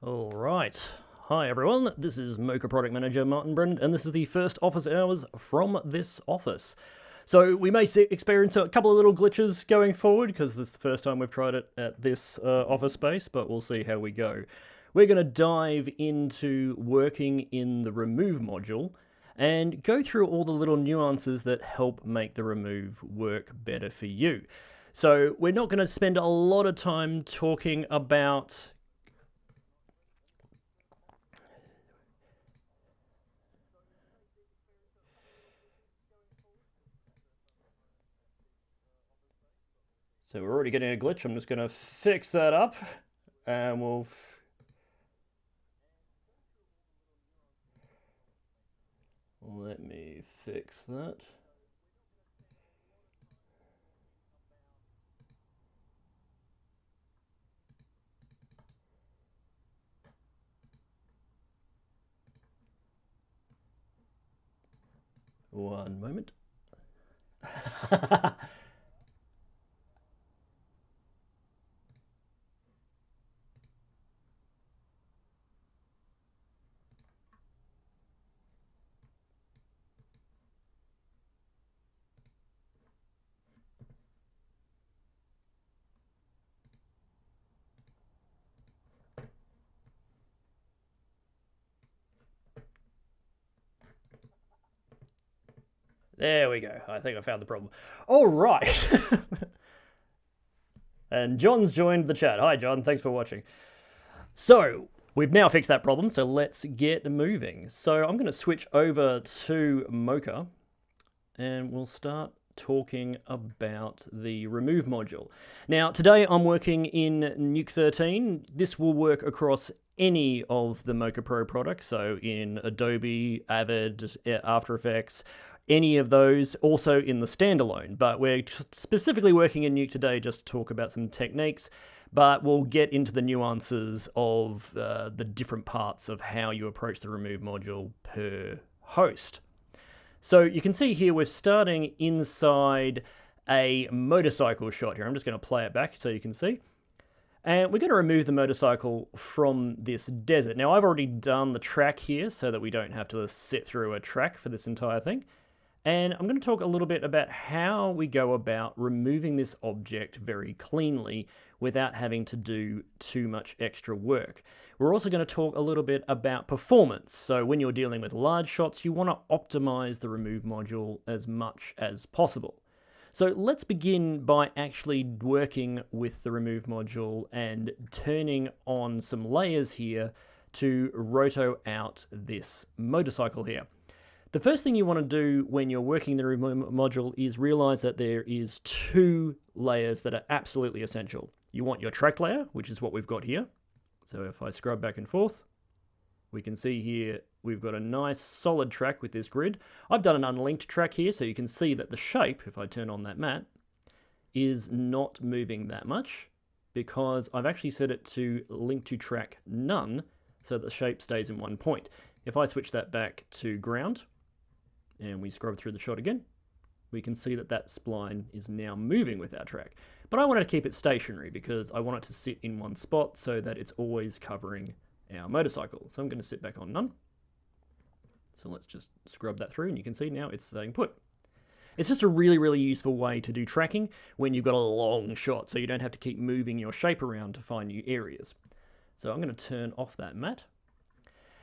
All right. Hi everyone, this is Mocha Product Manager Martin Brennand, and this is the first office hours from this office. So we may experience a couple of little glitches going forward, because this is the first time we've tried it at this office space, but we'll see how we go. We're going to dive into working in the Remove module, and go through all the little nuances that help make the Remove work better for you. So we're not going to spend a lot of time talking about So we're already getting a glitch. I'm just going to fix that up, and we'll... Let me fix that. One moment. There we go. I think I found the problem. All right. And John's joined the chat. Hi, John. Thanks for watching. So we've now fixed that problem, so let's get moving. So I'm going to switch over to Mocha, and we'll start talking about the Remove module. Now, today I'm working in Nuke 13. This will work across any of the Mocha Pro products, so in Adobe, Avid, After Effects, any of those, also in the standalone. But we're specifically working in Nuke today just to talk about some techniques, but we'll get into the nuances of the different parts of how you approach the Remove module per host. So you can see here we're starting inside a motorcycle shot here. I'm just going to play it back so you can see. And we're going to remove the motorcycle from this desert. Now I've already done the track here so that we don't have to sit through a track for this entire thing. And I'm going to talk a little bit about how we go about removing this object very cleanly without having to do too much extra work. We're also going to talk a little bit about performance. So when you're dealing with large shots, you want to optimize the Remove module as much as possible. So let's begin by actually working with the Remove module and turning on some layers here to roto out this motorcycle here. The first thing you want to do when you're working the Remove module is realize that there is two layers that are absolutely essential. You want your track layer, which is what we've got here. So if I scrub back and forth, we can see here we've got a nice solid track with this grid. I've done an unlinked track here, so you can see that the shape, if I turn on that mat, is not moving that much because I've actually set it to link to track none, so the shape stays in one point. If I switch that back to ground, and we scrub through the shot again, we can see that that spline is now moving with our track. But I wanted to keep it stationary because I want it to sit in one spot so that it's always covering our motorcycle. So I'm going to sit back on none. So let's just scrub that through, and you can see now it's staying put. It's just a really, really useful way to do tracking when you've got a long shot, so you don't have to keep moving your shape around to find new areas. So I'm going to turn off that mat.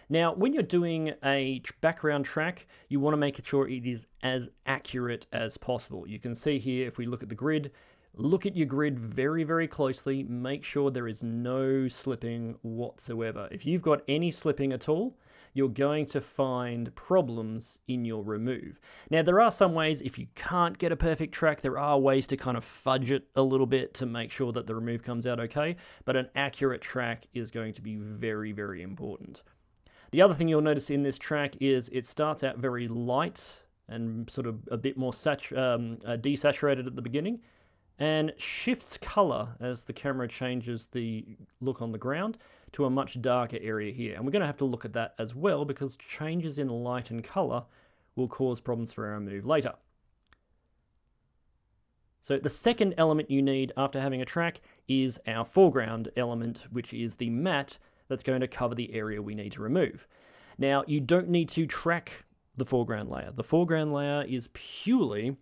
Now, when you're doing a background track, you want to make sure it is as accurate as possible. You can see here, if we look at the grid, look at your grid very, very closely. Make sure there is no slipping whatsoever. If you've got any slipping at all, you're going to find problems in your Remove. Now, there are some ways, if you can't get a perfect track, there are ways to kind of fudge it a little bit to make sure that the Remove comes out okay, but an accurate track is going to be very, very important. The other thing you'll notice in this track is it starts out very light and sort of a bit more desaturated at the beginning, and shifts color as the camera changes the look on the ground to a much darker area here. And we're going to have to look at that as well because changes in light and color will cause problems for our Remove later. So the second element you need after having a track is our foreground element, which is the mat that's going to cover the area we need to remove. Now, you don't need to track the foreground layer. The foreground layer is purely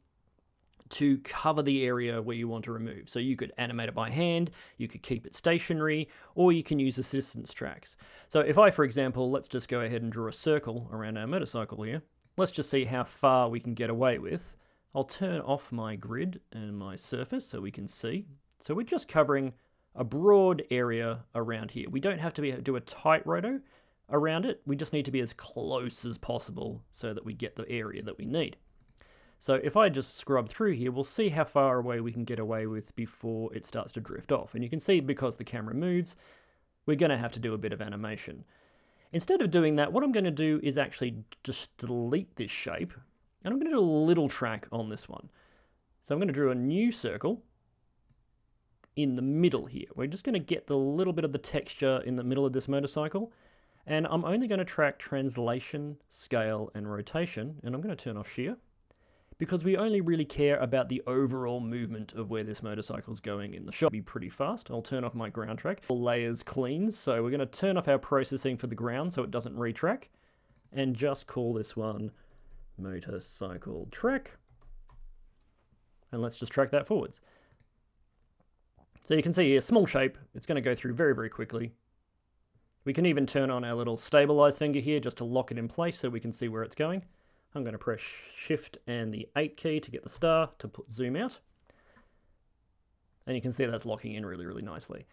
to cover the area where you want to remove. So you could animate it by hand, you could keep it stationary, or you can use assistance tracks. So if I, for example, let's just go ahead and draw a circle around our motorcycle here. Let's just see how far we can get away with. I'll turn off my grid and my surface so we can see. So we're just covering a broad area around here. We don't have to do a tight roto around it. We just need to be as close as possible so that we get the area that we need. So if I just scrub through here, we'll see how far away we can get away with before it starts to drift off. And you can see because the camera moves, we're going to have to do a bit of animation. Instead of doing that, what I'm going to do is actually just delete this shape. And I'm going to do a little track on this one. So I'm going to draw a new circle in the middle here. We're just going to get the little bit of the texture in the middle of this motorcycle. And I'm only going to track translation, scale, and rotation. And I'm going to turn off shear, because we only really care about the overall movement of where this motorcycle's going in the shot. It'll be pretty fast. I'll turn off my ground track. Layers clean, so we're going to turn off our processing for the ground so it doesn't retrack, and just call this one motorcycle track. And let's just track that forwards. So you can see here, small shape. It's going to go through very, very quickly. We can even turn on our little stabilize finger here just to lock it in place so we can see where it's going. I'm going to press Shift and the 8 key to get the star to zoom out. And you can see that's locking in really, really nicely.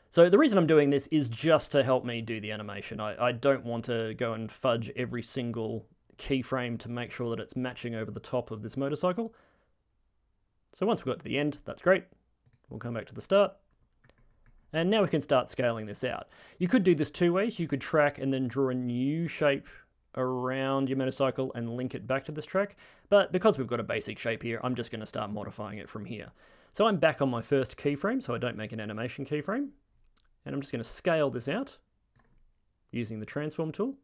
So the reason I'm doing this is just to help me do the animation. I don't want to go and fudge every single keyframe to make sure that it's matching over the top of this motorcycle. So once we got to the end, that's great. We'll come back to the start. And now we can start scaling this out. You could do this two ways. You could track and then draw a new shape around your motorcycle and link it back to this track, but because we've got a basic shape here, I'm just going to start modifying it from here. So I'm back on my first keyframe, so I don't make an animation keyframe, and I'm just going to scale this out using the transform tool.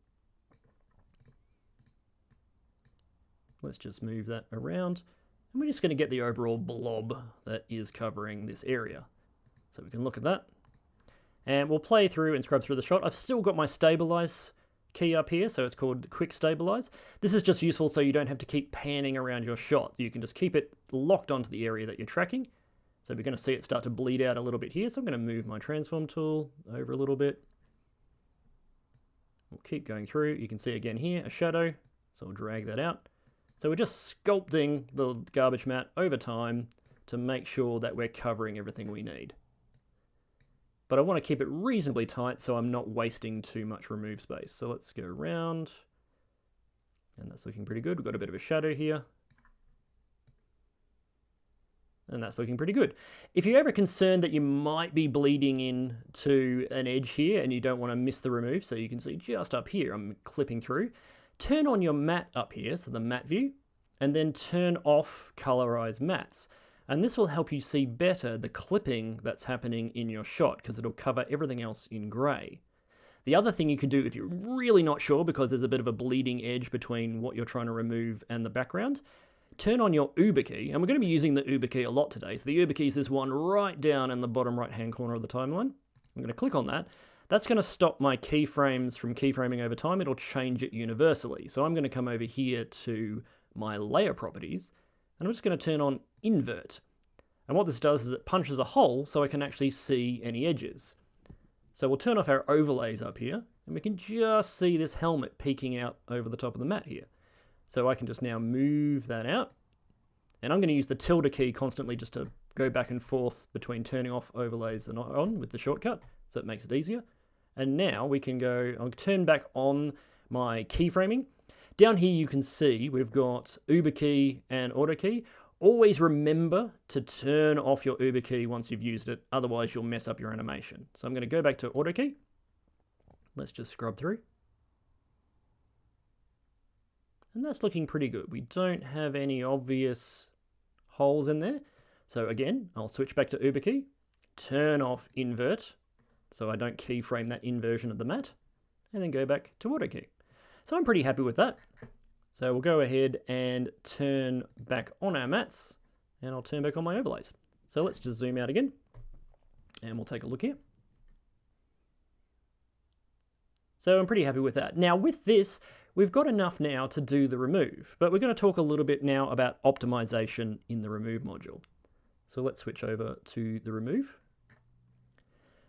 Let's just move that around, and we're just going to get the overall blob that is covering this area. So we can look at that, and we'll play through and scrub through the shot. I've still got my stabilize key up here, so it's called quick stabilize. This is just useful so you don't have to keep panning around your shot. You can just keep it locked onto the area that you're tracking. So we're going to see it start to bleed out a little bit here. So I'm going to move my transform tool over a little bit. We'll keep going through. You can see again here a shadow, so I'll drag that out. So we're just sculpting the garbage mat over time to make sure that we're covering everything we need. But I want to keep it reasonably tight so I'm not wasting too much remove space. So let's go around, and that's looking pretty good. We've got a bit of a shadow here, and that's looking pretty good. If you're ever concerned that you might be bleeding in to an edge here and you don't want to miss the remove, so you can see just up here, I'm clipping through, turn on your matte up here, so the matte view, and then turn off colorize mattes. And this will help you see better the clipping that's happening in your shot, because it'll cover everything else in grey. The other thing you can do if you're really not sure, because there's a bit of a bleeding edge between what you're trying to remove and the background, turn on your Uber key, and we're going to be using the Uber key a lot today. So the Uber key is this one right down in the bottom right hand corner of the timeline. I'm going to click on that. That's going to stop my keyframes from keyframing over time. It'll change it universally. So I'm going to come over here to my layer properties, and I'm just going to turn on invert. And what this does is it punches a hole so I can actually see any edges. So we'll turn off our overlays up here, and we can just see this helmet peeking out over the top of the mat here. So I can just now move that out. And I'm going to use the tilde key constantly just to go back and forth between turning off overlays and on with the shortcut, so it makes it easier. And now we can go, I'll turn back on my keyframing. Down here you can see we've got Uber key and auto key. Always remember to turn off your Uber key once you've used it, otherwise you'll mess up your animation. So I'm going to go back to auto key. Let's just scrub through. And that's looking pretty good. We don't have any obvious holes in there. So again, I'll switch back to Uber key, turn off invert, so I don't keyframe that inversion of the mat, and then go back to auto key. So I'm pretty happy with that. So we'll go ahead and turn back on our mats, and I'll turn back on my overlays. So let's just zoom out again, and we'll take a look here. So I'm pretty happy with that. Now with this, we've got enough now to do the remove, but we're going to talk a little bit now about optimization in the remove module. So let's switch over to the remove.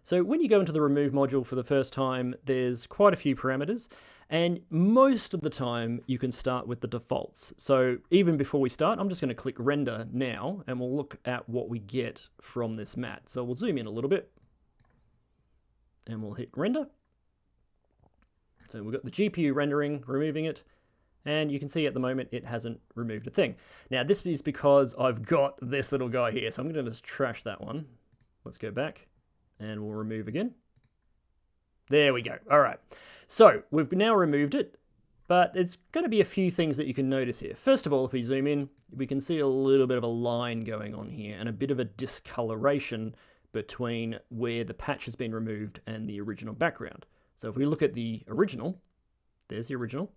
So when you go into the remove module for the first time, there's quite a few parameters, and most of the time you can start with the defaults. So even before we start, I'm just going to click render now, and we'll look at what we get from this mat. So we'll zoom in a little bit, and we'll hit render. So we've got the GPU rendering, removing it, and you can see at the moment it hasn't removed a thing. Now this is because I've got this little guy here, so I'm going to just trash that one. Let's go back. And we'll remove again. There we go. All right. So we've now removed it, but there's going to be a few things that you can notice here. First of all, if we zoom in, we can see a little bit of a line going on here and a bit of a discoloration between where the patch has been removed and the original background. So if we look at the original, there's the original,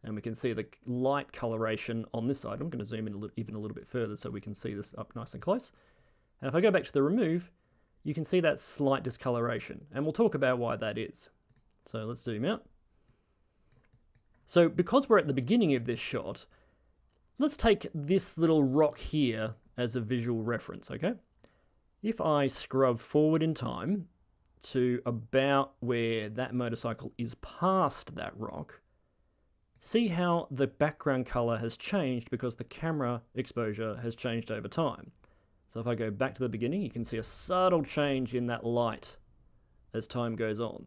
and we can see the light coloration on this side. I'm going to zoom in even a little bit further so we can see this up nice and close. And if I go back to the remove, you can see that slight discoloration, and we'll talk about why that is. So let's zoom out. So because we're at the beginning of this shot, let's take this little rock here as a visual reference, okay? If I scrub forward in time to about where that motorcycle is past that rock, see how the background color has changed because the camera exposure has changed over time. So if I go back to the beginning, you can see a subtle change in that light as time goes on.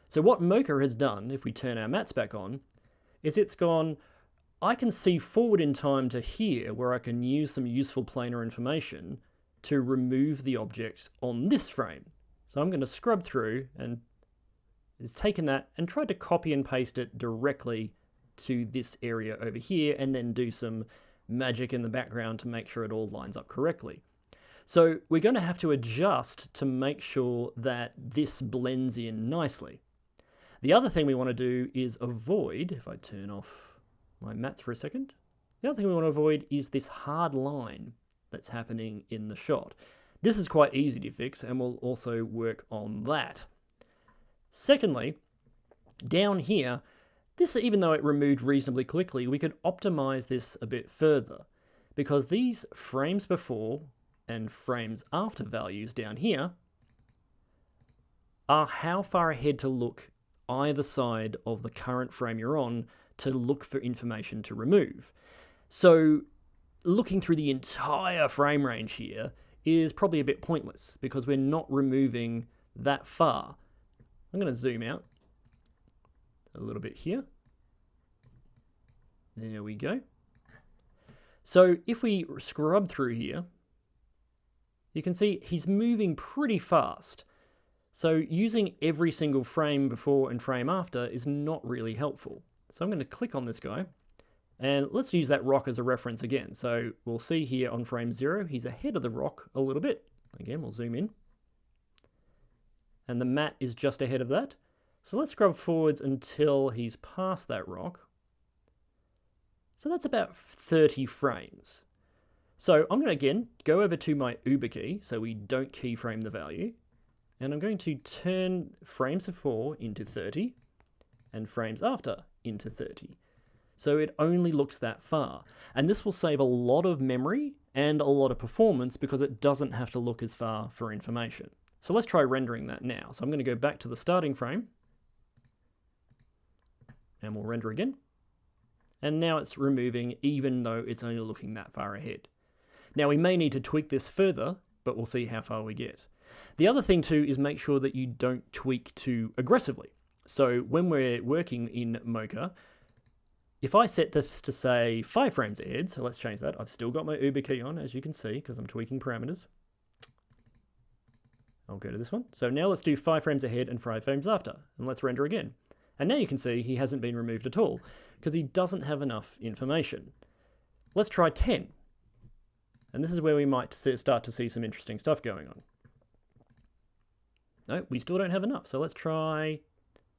So what Mocha has done, if we turn our mats back on, is it's gone, I can see forward in time to here where I can use some useful planar information to remove the objects on this frame. So I'm going to scrub through, and it's taken that and tried to copy and paste it directly to this area over here, and then do some magic in the background to make sure it all lines up correctly. So we're going to have to adjust to make sure that this blends in nicely. The other thing we want to do is avoid, if I turn off my mats for a second, the other thing we want to avoid is this hard line that's happening in the shot. This is quite easy to fix, and we'll also work on that. Secondly, down here, this, even though it removed reasonably quickly, we could optimize this a bit further, because these frames before and frames after values down here are how far ahead to look either side of the current frame you're on to look for information to remove. So looking through the entire frame range here is probably a bit pointless because we're not removing that far. I'm going to zoom out a little bit here. There we go. So if we scrub through here, you can see he's moving pretty fast. So using every single frame before and frame after is not really helpful. So I'm going to click on this guy, and let's use that rock as a reference again. So we'll see here on frame 0, he's ahead of the rock a little bit. Again, we'll zoom in. And the mat is just ahead of that. So let's scrub forwards until he's past that rock. So that's about 30 frames. So I'm going to again go over to my Uber key so we don't keyframe the value, and I'm going to turn frames before into 30 and frames after into 30. So it only looks that far, and this will save a lot of memory and a lot of performance because it doesn't have to look as far for information. So let's try rendering that now. So I'm going to go back to the starting frame, and we'll render again. And now it's removing even though it's only looking that far ahead. Now we may need to tweak this further, but we'll see how far we get. The other thing too is make sure that you don't tweak too aggressively. So when we're working in Mocha, if I set this to say 5 frames ahead, so let's change that. I've still got my Uber key on, as you can see, because I'm tweaking parameters. I'll go to this one. So now let's do 5 frames ahead and 5 frames after, and let's render again. And now you can see he hasn't been removed at all because he doesn't have enough information. Let's try 10. And this is where we might start to see some interesting stuff going on. No, we still don't have enough. So let's try,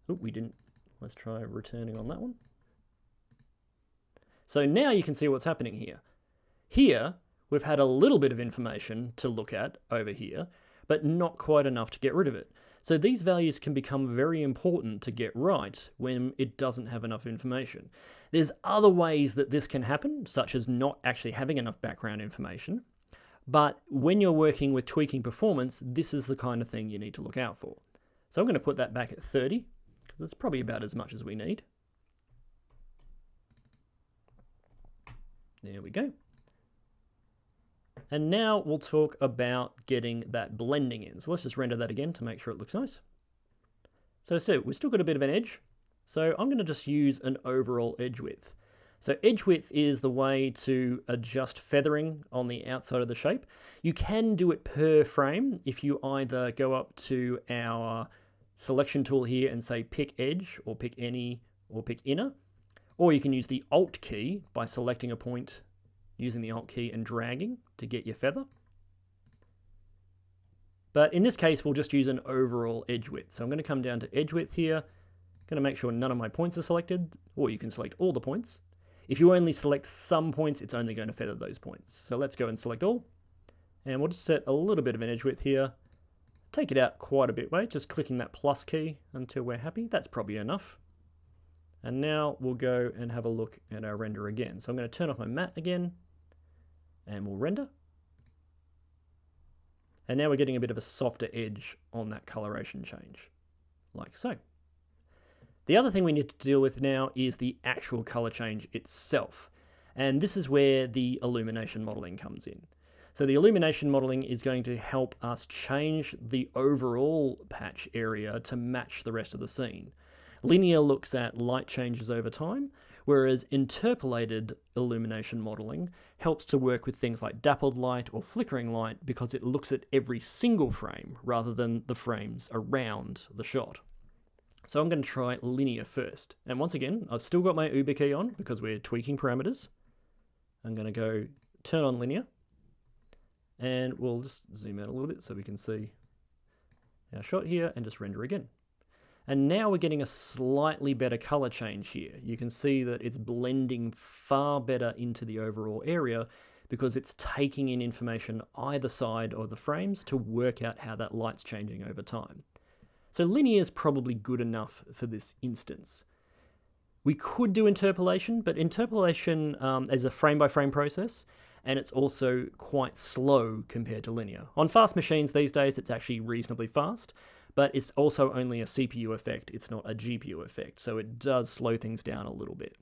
oh, we didn't. Let's try returning on that one. So now you can see what's happening here. Here, we've had a little bit of information to look at over here, but not quite enough to get rid of it. So these values can become very important to get right when it doesn't have enough information. There's other ways that this can happen, such as not actually having enough background information. But when you're working with tweaking performance, this is the kind of thing you need to look out for. So I'm going to put that back at 30, because it's probably about as much as we need. There we go. And now we'll talk about getting that blending in. So let's just render that again to make sure it looks nice. So we've still got a bit of an edge. So I'm going to just use an overall edge width. So edge width is the way to adjust feathering on the outside of the shape. You can do it per frame if you either go up to our selection tool here and say pick edge or pick any or pick inner, or you can use the Alt key by selecting a point using the Alt key and dragging to get your feather. But in this case, we'll just use an overall edge width. So I'm going to come down to edge width here, going to make sure none of my points are selected, or you can select all the points. If you only select some points, it's only going to feather those points. So let's go and select all. And we'll just set a little bit of an edge width here. Take it out quite a bit way, just clicking that plus key until we're happy. That's probably enough. And now we'll go and have a look at our render again. So I'm going to turn off my matte again, and we'll render. And now we're getting a bit of a softer edge on that coloration change, like so. The other thing we need to deal with now is the actual color change itself. And this is where the illumination modeling comes in. So the illumination modeling is going to help us change the overall patch area to match the rest of the scene. Linear looks at light changes over time, whereas interpolated illumination modeling helps to work with things like dappled light or flickering light because it looks at every single frame rather than the frames around the shot. So I'm going to try linear first. And once again, I've still got my Uber key on because we're tweaking parameters. I'm going to go turn on linear. And we'll just zoom out a little bit so we can see our shot here and just render again. And now we're getting a slightly better color change here. You can see that it's blending far better into the overall area because it's taking in information either side of the frames to work out how that light's changing over time. So linear is probably good enough for this instance. We could do interpolation, but interpolation is a frame-by-frame process, and it's also quite slow compared to linear. On fast machines these days, it's actually reasonably fast, but it's also only a CPU effect, it's not a GPU effect, so it does slow things down a little bit.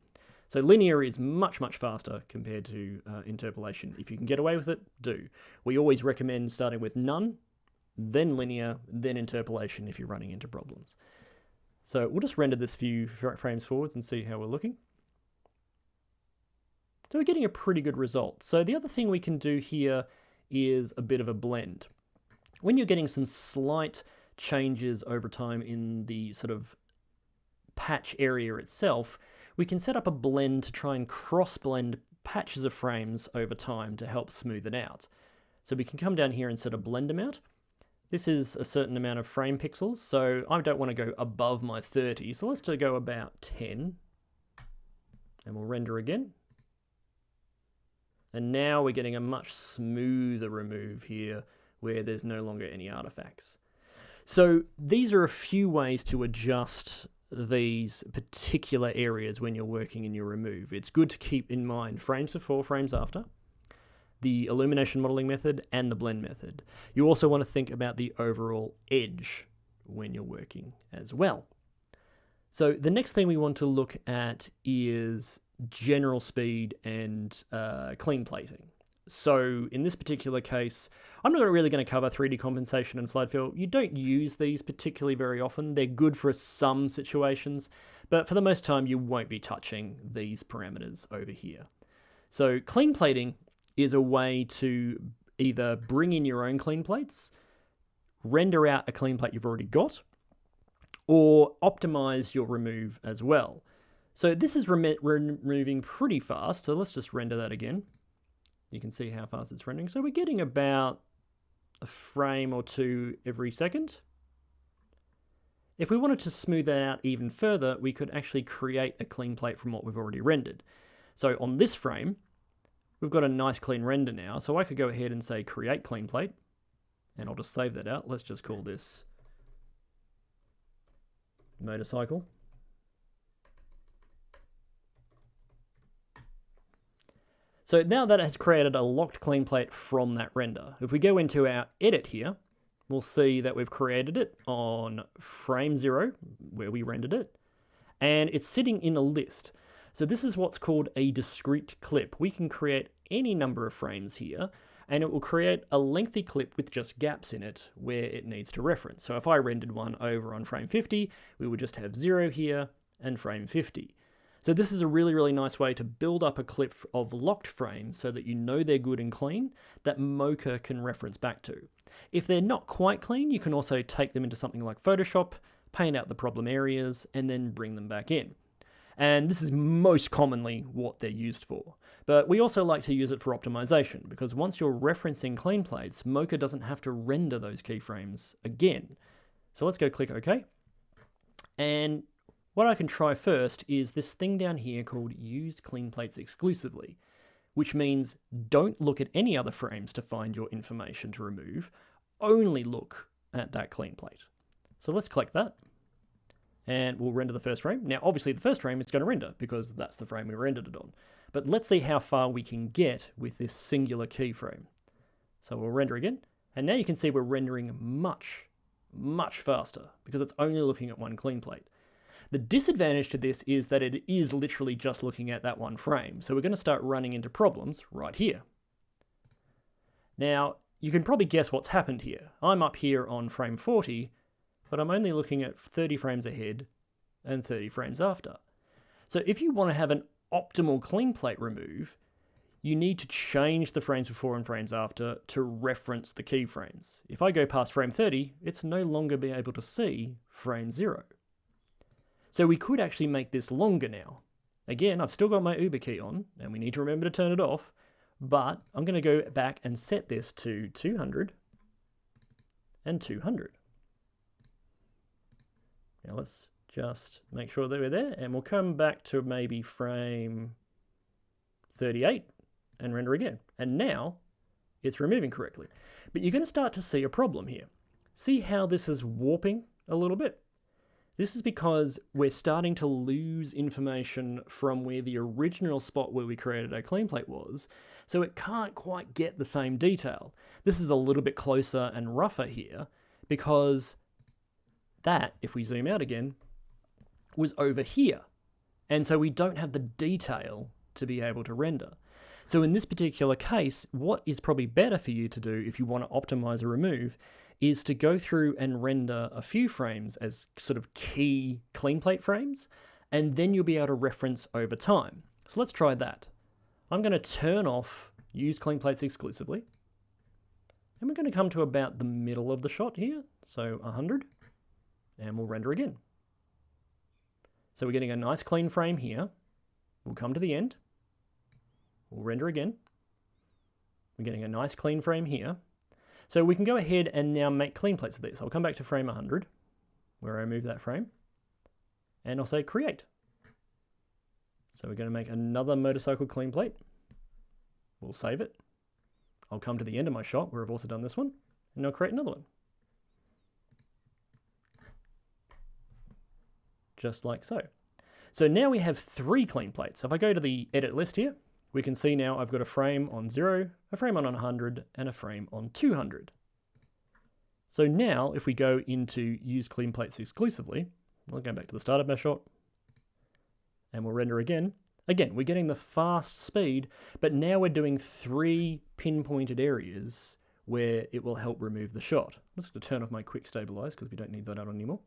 So linear is much, much faster compared to interpolation. If you can get away with it, do. We always recommend starting with none, then linear, then interpolation if you're running into problems. So we'll just render this few frames forwards and see how we're looking. So we're getting a pretty good result. So the other thing we can do here is a bit of a blend. When you're getting some slight changes over time in the sort of patch area itself, we can set up a blend to try and cross-blend patches of frames over time to help smooth it out. So we can come down here and set a blend amount. This is a certain amount of frame pixels, so I don't want to go above my 30, so let's just go about 10. And we'll render again. And now we're getting a much smoother remove here where there's no longer any artifacts. So these are a few ways to adjust these particular areas when you're working in your remove. It's good to keep in mind frames before, frames after, the illumination modeling method, and the blend method. You also want to think about the overall edge when you're working as well. So the next thing we want to look at is general speed and clean plating. So in this particular case, I'm not really going to cover 3D compensation and flood fill. You don't use these particularly very often. They're good for some situations, but for the most time, you won't be touching these parameters over here. So clean plating is a way to either bring in your own clean plates, render out a clean plate you've already got, or optimize your remove as well. So this is removing pretty fast, so let's just render that again. You can see how fast it's rendering. So we're getting about a frame or two every second. If we wanted to smooth that out even further, we could actually create a clean plate from what we've already rendered. So on this frame, we've got a nice clean render now, so I could go ahead and say create clean plate, and I'll just save that out. Let's just call this motorcycle. So now that has created a locked clean plate from that render. If we go into our edit here, we'll see that we've created it on frame 0, where we rendered it, and it's sitting in a list. So this is what's called a discrete clip. We can create any number of frames here, and it will create a lengthy clip with just gaps in it where it needs to reference. So if I rendered one over on frame 50, we would just have 0 here and frame 50. So this is a really, really nice way to build up a clip of locked frames so that you know they're good and clean that Mocha can reference back to. If they're not quite clean, you can also take them into something like Photoshop, paint out the problem areas, and then bring them back in. And this is most commonly what they're used for. But we also like to use it for optimization, because once you're referencing clean plates, Mocha doesn't have to render those keyframes again. So let's go click OK. And what I can try first is this thing down here called Use Clean Plates Exclusively, which means don't look at any other frames to find your information to remove, only look at that clean plate. So let's click that, and we'll render the first frame. Now, obviously the first frame is going to render because that's the frame we rendered it on. But let's see how far we can get with this singular keyframe. So we'll render again, and now you can see we're rendering much, much faster because it's only looking at one clean plate. The disadvantage to this is that it is literally just looking at that one frame. So we're going to start running into problems right here. Now, you can probably guess what's happened here. I'm up here on frame 40, but I'm only looking at 30 frames ahead and 30 frames after. So if you want to have an optimal clean plate remove, you need to change the frames before and frames after to reference the keyframes. If I go past frame 30, it's no longer be able to see frame 0. So we could actually make this longer now. Again, I've still got my Uber key on, and we need to remember to turn it off, but I'm going to go back and set this to 200 and 200. Now let's just make sure that we're there, and we'll come back to maybe frame 38 and render again. And now it's removing correctly. But you're going to start to see a problem here. See how this is warping a little bit? This is because we're starting to lose information from where the original spot where we created our clean plate was, so it can't quite get the same detail. This is a little bit closer and rougher here because that, if we zoom out again, was over here. And so we don't have the detail to be able to render. So in this particular case, what is probably better for you to do if you want to optimize a remove is to go through and render a few frames as sort of key clean plate frames, and then you'll be able to reference over time. So let's try that. I'm going to turn off Use Clean Plates Exclusively, and we're going to come to about the middle of the shot here, so 100, and we'll render again. So we're getting a nice clean frame here. We'll come to the end. We'll render again. We're getting a nice clean frame here. So we can go ahead and now make clean plates of these. I'll come back to frame 100, where I move that frame, and I'll say create. So we're going to make another motorcycle clean plate. We'll save it. I'll come to the end of my shot, where I've also done this one, and I'll create another one. Just like so. So now we have 3 clean plates. If I go to the edit list here, we can see now I've got a frame on 0, a frame on 100, and a frame on 200. So now, if we go into Use Clean Plates Exclusively, we'll go back to the start of our shot, and we'll render again. Again, we're getting the fast speed, but now we're doing 3 pinpointed areas where it will help remove the shot. I'm just going to turn off my quick stabilize because we don't need that out anymore.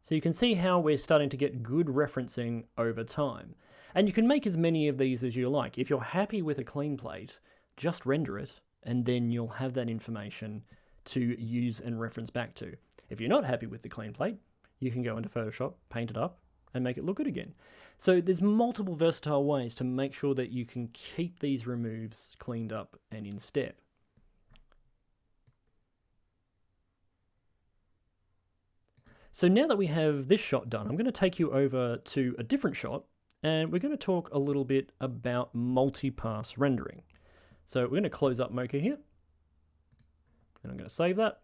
So you can see how we're starting to get good referencing over time. And you can make as many of these as you like. If you're happy with a clean plate, just render it, and then you'll have that information to use and reference back to. If you're not happy with the clean plate, you can go into Photoshop, paint it up, and make it look good again. So there's multiple versatile ways to make sure that you can keep these removes cleaned up and in step. So now that we have this shot done, I'm going to take you over to a different shot, and we're going to talk a little bit about multi-pass rendering. So we're going to close up Mocha here, and I'm going to save that.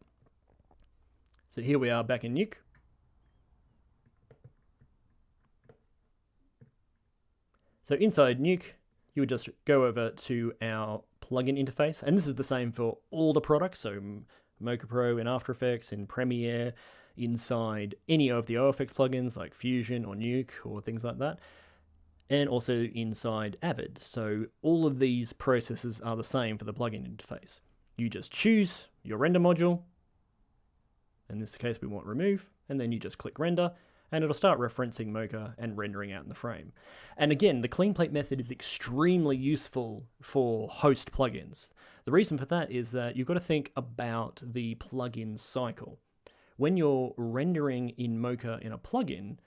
So here we are back in Nuke. So inside Nuke, you would just go over to our plugin interface, and this is the same for all the products, so Mocha Pro in After Effects, in Premiere, inside any of the OFX plugins like Fusion or Nuke or things like that, and also inside Avid. So all of these processes are the same for the plugin interface. You just choose your render module. In this case, we want remove, and then you just click render, and it'll start referencing Mocha and rendering out in the frame. And again, the Cleanplate method is extremely useful for host plugins. The reason for that is that you've got to think about the plugin cycle. When you're rendering in Mocha in a plugin,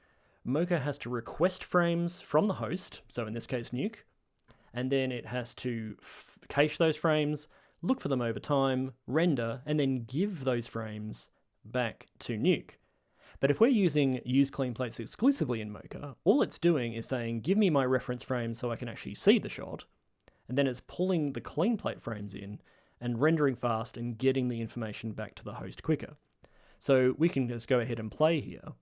Mocha has to request frames from the host, so in this case Nuke, and then it has to cache those frames, look for them over time, render, and then give those frames back to Nuke. But if we're using use Cleanplates exclusively in Mocha, all it's doing is saying, give me my reference frame so I can actually see the shot, and then it's pulling the Cleanplate frames in and rendering fast and getting the information back to the host quicker. So we can just go ahead and play here,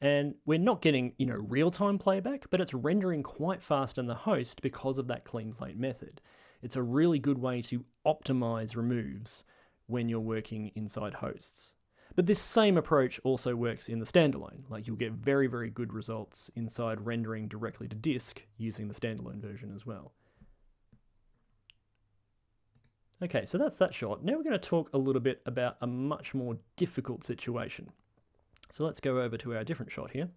and we're not getting, real-time playback, but it's rendering quite fast in the host because of that Cleanplate method. It's a really good way to optimize removes when you're working inside hosts. But this same approach also works in the standalone. Like, you'll get very, very good results inside rendering directly to disk using the standalone version as well. Okay, so that's that shot. Now we're going to talk a little bit about a much more difficult situation. So let's go over to our different shot here.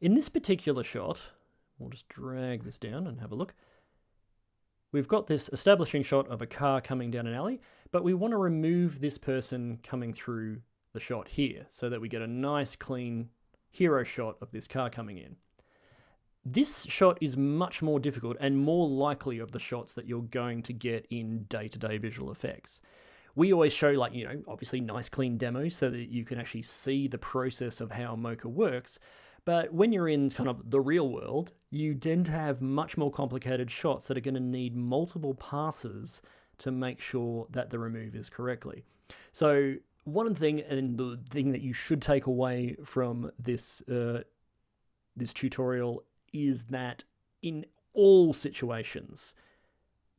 In this particular shot, we'll just drag this down and have a look. We've got this establishing shot of a car coming down an alley, but we want to remove this person coming through the shot here so that we get a nice clean hero shot of this car coming in. This shot is much more difficult and more likely of the shots that you're going to get in day-to-day visual effects. We always show, like, obviously nice clean demos so that you can actually see the process of how Mocha works. But when you're in kind of the real world, you tend to have much more complicated shots that are going to need multiple passes to make sure that the remove is correctly. So one thing, and the thing that you should take away from this this tutorial, is that in all situations,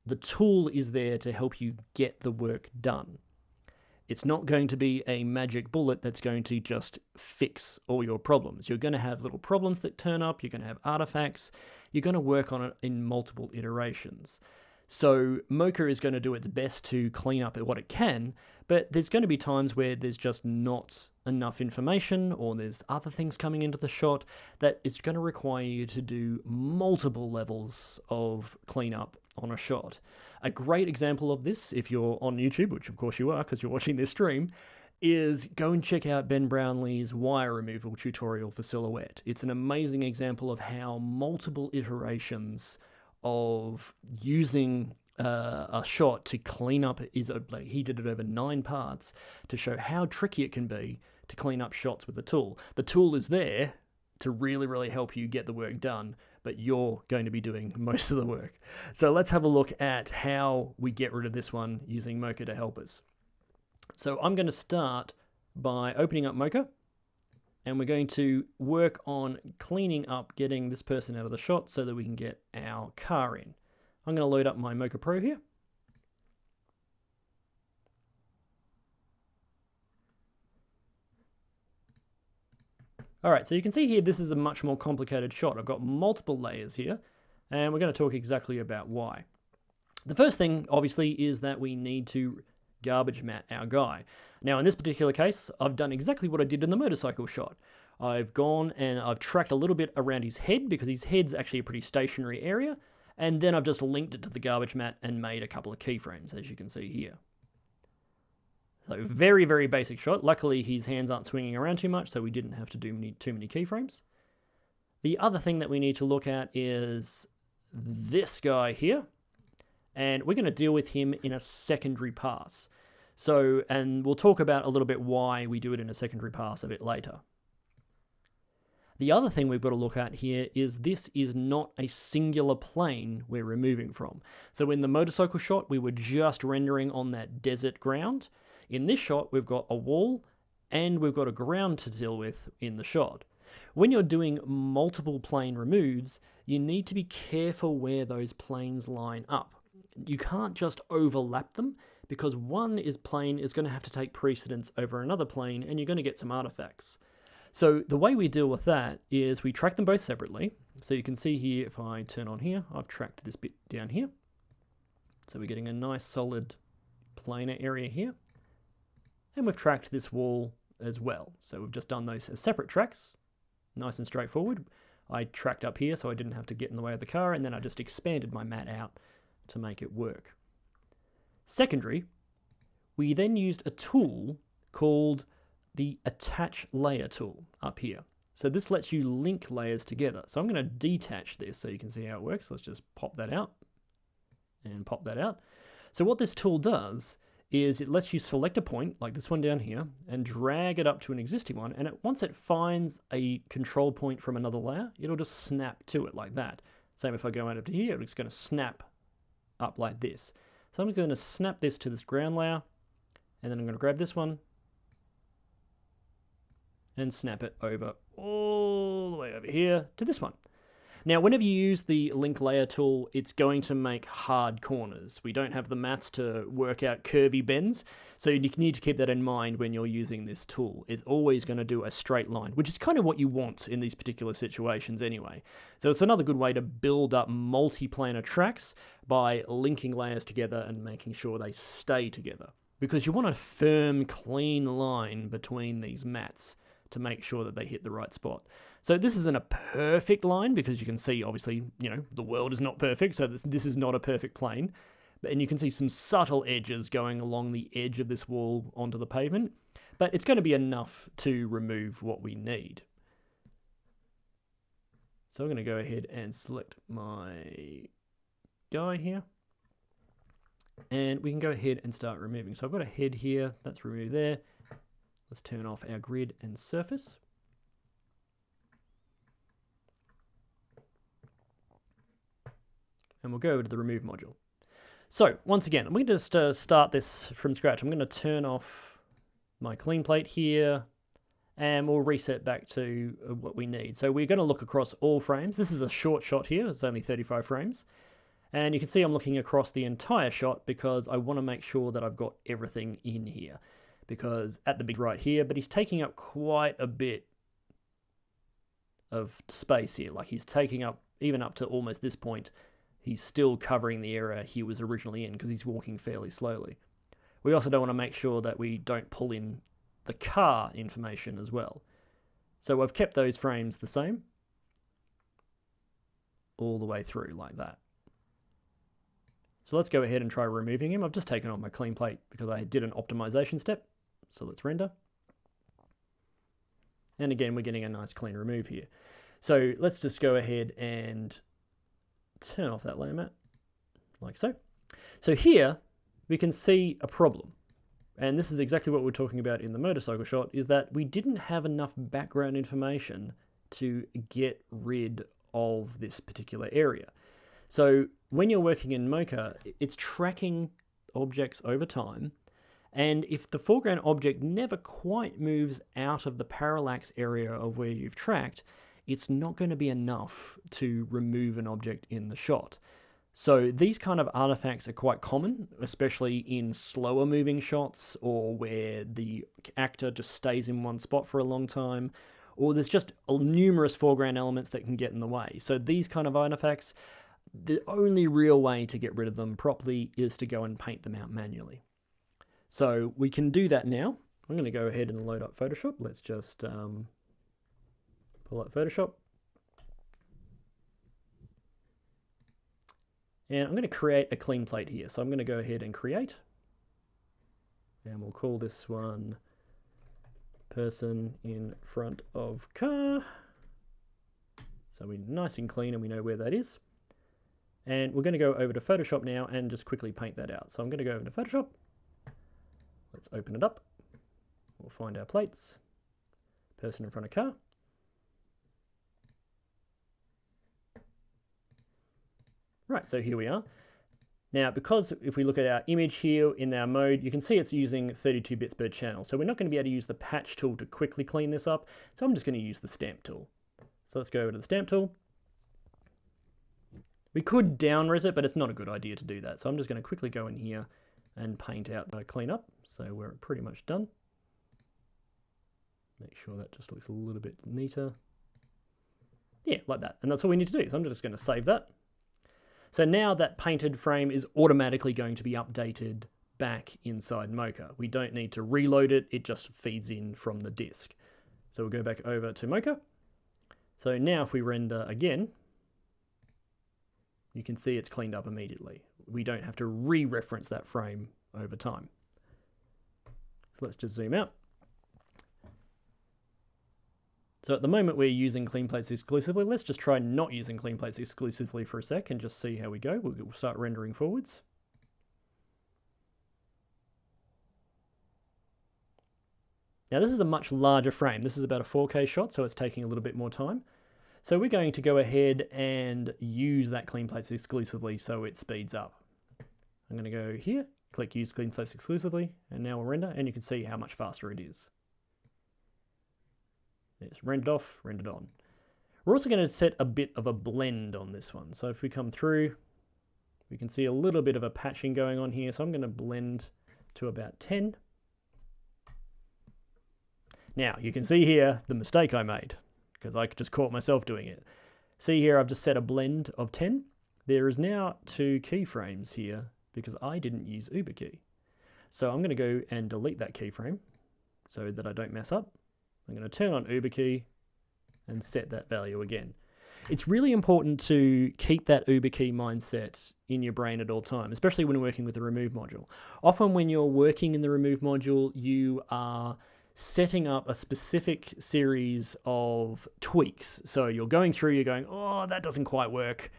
the tool is there to help you get the work done. It's not going to be a magic bullet that's going to just fix all your problems. You're going to have little problems that turn up, you're going to have artifacts, you're going to work on it in multiple iterations. So Mocha is going to do its best to clean up what it can, but there's going to be times where there's just not enough information, or there's other things coming into the shot that it's going to require you to do multiple levels of cleanup on a shot. A great example of this, if you're on YouTube, which of course you are because you're watching this stream, is go and check out Ben Brownlee's wire removal tutorial for Silhouette. It's an amazing example of how multiple iterations of using a shot to clean up he did it over 9 parts to show how tricky it can be to clean up shots with the tool. The tool is there to really, really help you get the work done, but you're going to be doing most of the work. So let's have a look at how we get rid of this one using Mocha to help us. So I'm going to start by opening up Mocha, and we're going to work on cleaning up, getting this person out of the shot so that we can get our car in. I'm going to load up my Mocha Pro here. All right, so you can see here, this is a much more complicated shot. I've got multiple layers here, and we're going to talk exactly about why. The first thing, obviously, is that we need to garbage matte our guy. Now, in this particular case, I've done exactly what I did in the motorcycle shot. I've gone and I've tracked a little bit around his head, because his head's actually a pretty stationary area, and then I've just linked it to the garbage matte and made a couple of keyframes, as you can see here. So very, very basic shot. Luckily, his hands aren't swinging around too much, so we didn't have to do too many keyframes. The other thing that we need to look at is this guy here, and we're going to deal with him in a secondary pass. So, and we'll talk about a little bit why we do it in a secondary pass a bit later. The other thing we've got to look at here is this is not a singular plane we're removing from. So in the motorcycle shot, we were just rendering on that desert ground. In this shot, we've got a wall and we've got a ground to deal with in the shot. When you're doing multiple plane removes, you need to be careful where those planes line up. You can't just overlap them, because one plane is going to have to take precedence over another plane, and you're going to get some artifacts. So the way we deal with that is we track them both separately. So you can see here, if I turn on here, I've tracked this bit down here. So we're getting a nice solid planar area here. And we've tracked this wall as well. So we've just done those as separate tracks. Nice and straightforward. I tracked up here so I didn't have to get in the way of the car, and then I just expanded my mat out to make it work. Secondary, we then used a tool called the Attach Layer tool up here. So this lets you link layers together. So I'm going to detach this so you can see how it works. Let's just pop that out and pop that out. So what this tool does is it lets you select a point, like this one down here, and drag it up to an existing one, and once it finds a control point from another layer, it'll just snap to it like that. Same if I go out up to here, it's going to snap up like this. So I'm going to snap this to this ground layer, and then I'm going to grab this one, and snap it over all the way over here to this one. Now, whenever you use the link layer tool, it's going to make hard corners. We don't have the maths to work out curvy bends, so you need to keep that in mind when you're using this tool. It's always going to do a straight line, which is kind of what you want in these particular situations anyway. So it's another good way to build up multi-planar tracks by linking layers together and making sure they stay together. Because you want a firm, clean line between these mats to make sure that they hit the right spot. So this isn't a perfect line, because you can see, obviously, you know, the world is not perfect, so this is not a perfect plane. And you can see some subtle edges going along the edge of this wall onto the pavement, but it's going to be enough to remove what we need. So I'm going to go ahead and select my guy here, and we can go ahead and start removing. So I've got a head here, that's removed there. Let's turn off our grid and surface. And we'll go over to the remove module. So once again, I'm going to just start this from scratch. I'm going to turn off my clean plate here, and we'll reset back to what we need. So we're going to look across all frames. This is a short shot here. It's only 35 frames. And you can see I'm looking across the entire shot because I want to make sure that I've got everything in here. Because at the big right here, but he's taking up quite a bit of space here. Like he's taking up, even up to almost this point, he's still covering the area he was originally in because he's walking fairly slowly. We also don't want to make sure that we don't pull in the car information as well. So I've kept those frames the same all the way through like that. So let's go ahead and try removing him. I've just taken off my clean plate because I did an optimization step. So let's render. And again, we're getting a nice clean remove here. So let's just go ahead and turn off that layer mat, like so. So here, we can see a problem. And this is exactly what we're talking about in the motorcycle shot, is that we didn't have enough background information to get rid of this particular area. So when you're working in Mocha, it's tracking objects over time, and if the foreground object never quite moves out of the parallax area of where you've tracked, it's not going to be enough to remove an object in the shot. So these kind of artifacts are quite common, especially in slower moving shots, or where the actor just stays in one spot for a long time, or there's just numerous foreground elements that can get in the way. So these kind of artifacts, the only real way to get rid of them properly is to go and paint them out manually. So we can do that now. I'm going to go ahead and load up Photoshop. Let's just pull up Photoshop. And I'm going to create a clean plate here. So I'm going to go ahead and create. And we'll call this one person in front of car. So we're nice and clean and we know where that is. And we're going to go over to Photoshop now and just quickly paint that out. So I'm going to go over to Photoshop. Let's open it up. We'll find our plates. Person in front of car. Right, so here we are. Now, because if we look at our image here in our mode, you can see it's using 32 bits per channel. So we're not going to be able to use the patch tool to quickly clean this up. So I'm just going to use the stamp tool. So let's go over to the stamp tool. We could down res it, but it's not a good idea to do that. So I'm just going to quickly go in here and paint out the cleanup. So we're pretty much done. Make sure that just looks a little bit neater. Yeah, like that. And that's all we need to do. So I'm just going to save that. So now that painted frame is automatically going to be updated back inside Mocha. We don't need to reload it. It just feeds in from the disk. So we'll go back over to Mocha. So now if we render again, you can see it's cleaned up immediately. We don't have to re-reference that frame over time. So let's just zoom out. So at the moment we're using Cleanplates exclusively. Let's just try not using Cleanplates exclusively for a sec and just see how we go. We'll start rendering forwards. Now this is a much larger frame. This is about a 4K shot, so it's taking a little bit more time. So we're going to go ahead and use that Cleanplates exclusively so it speeds up. I'm going to go here, click Use Cleanplates exclusively, and now we'll render, and you can see how much faster it is. It's rendered off, rendered on. We're also going to set a bit of a blend on this one. So if we come through, we can see a little bit of a patching going on here. So I'm going to blend to about 10. Now you can see here the mistake I made because I just caught myself doing it. See here, I've just set a blend of 10. There is now 2 keyframes here because I didn't use Uber key. So I'm going to go and delete that keyframe so that I don't mess up. I'm going to turn on Uber key and set that value again. It's really important to keep that Uber key mindset in your brain at all times, especially when working with the remove module. Often when you're working in the remove module, you are setting up a specific series of tweaks. So you're going through, you're going, oh, that doesn't quite work.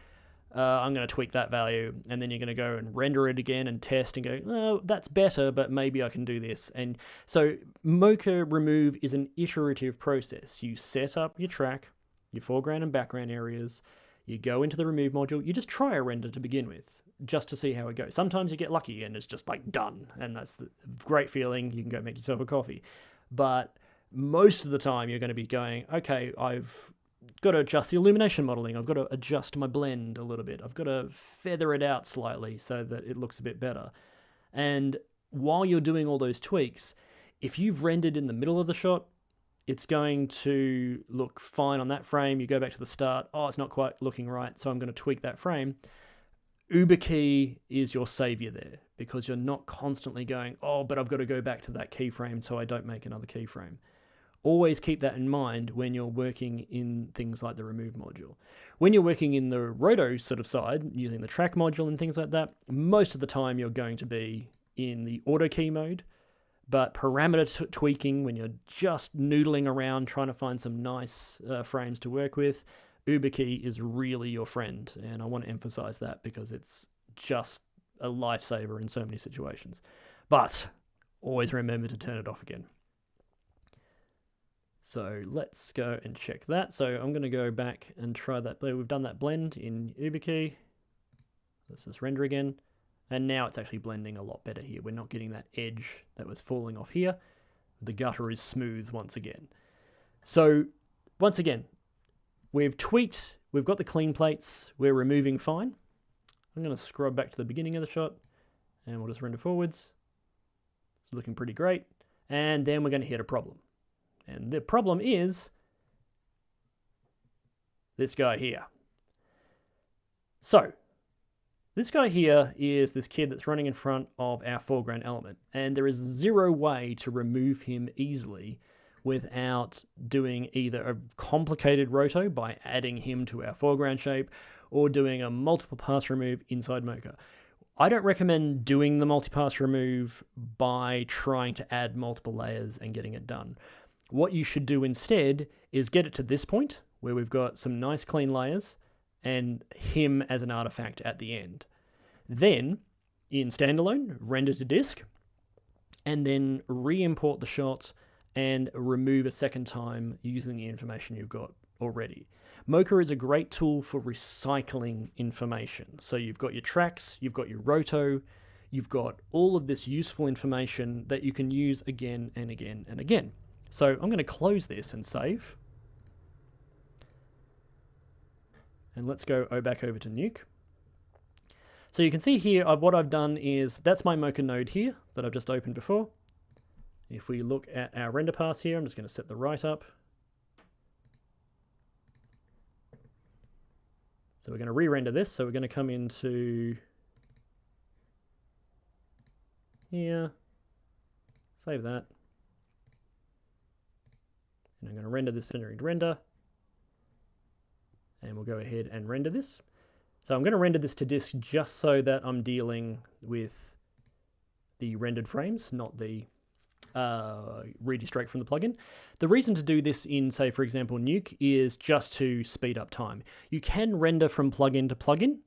I'm going to tweak that value, and then you're going to go and render it again and test and go, oh, that's better, but maybe I can do this. And so Mocha Remove is an iterative process. You set up your track, your foreground and background areas, you go into the remove module, you just try a render to begin with, just to see how it goes. Sometimes you get lucky and it's just like done, and that's the great feeling. You can go make yourself a coffee. But most of the time you're going to be going, okay, I've got to adjust the illumination modeling. I've got to adjust my blend a little bit. I've got to feather it out slightly so that it looks a bit better. And while you're doing all those tweaks, if you've rendered in the middle of the shot, it's going to look fine on that frame. You go back to the start. Oh, it's not quite looking right, so I'm going to tweak that frame. Uber key is your savior there because you're not constantly going, oh, but I've got to go back to that keyframe so I don't make another keyframe. Always keep that in mind when you're working in things like the remove module. When you're working in the roto sort of side, using the track module and things like that, most of the time you're going to be in the auto key mode, but parameter tweaking, when you're just noodling around trying to find some nice frames to work with, Uber key is really your friend. And I want to emphasize that because it's just a lifesaver in so many situations. But always remember to turn it off again. So let's go and check that. So I'm going to go back and try that. We've done that blend in Uber key. Let's just render again. And now it's actually blending a lot better here. We're not getting that edge that was falling off here. The gutter is smooth once again. So once again, we've tweaked. We've got the clean plates. We're removing fine. I'm going to scrub back to the beginning of the shot and we'll just render forwards. It's looking pretty great. And then we're going to hit a problem. And the problem is this guy here. So this guy here is this kid that's running in front of our foreground element. And there is zero way to remove him easily without doing either a complicated roto by adding him to our foreground shape or doing a multiple pass remove inside Mocha. I don't recommend doing the multi-pass remove by trying to add multiple layers and getting it done. What you should do instead is get it to this point where we've got some nice clean layers and him as an artifact at the end. Then in standalone, render to disk and then re-import the shot and remove a second time using the information you've got already. Mocha is a great tool for recycling information. So you've got your tracks, you've got your roto, you've got all of this useful information that you can use again and again and again. So I'm going to close this and save. And let's go back over to Nuke. So you can see here what I've done is, that's my Mocha node here that I've just opened before. If we look at our render pass here, I'm just going to set the right up. So we're going to re-render this. So we're going to come into here, save that. And I'm going to render this in render. And we'll go ahead and render this. So I'm going to render this to disk just so that I'm dealing with the rendered frames, not the read straight from the plugin. The reason to do this in, say, for example, Nuke is just to speed up time. You can render from plugin to plugin,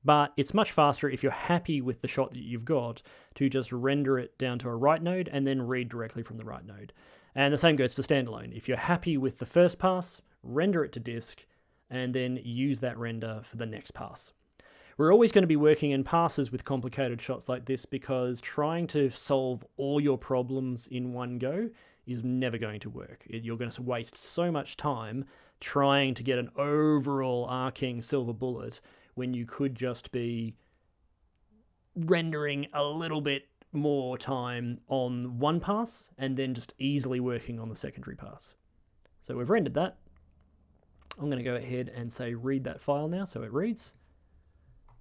but it's much faster if you're happy with the shot that you've got to just render it down to a right node and then read directly from the right node. And the same goes for standalone. If you're happy with the first pass, render it to disk, and then use that render for the next pass. We're always going to be working in passes with complicated shots like this because trying to solve all your problems in one go is never going to work. You're going to waste so much time trying to get an overall arcing silver bullet when you could just be rendering a little bit more time on one pass and then just easily working on the secondary pass. So we've rendered that. I'm going to go ahead and say read that file now, so it reads,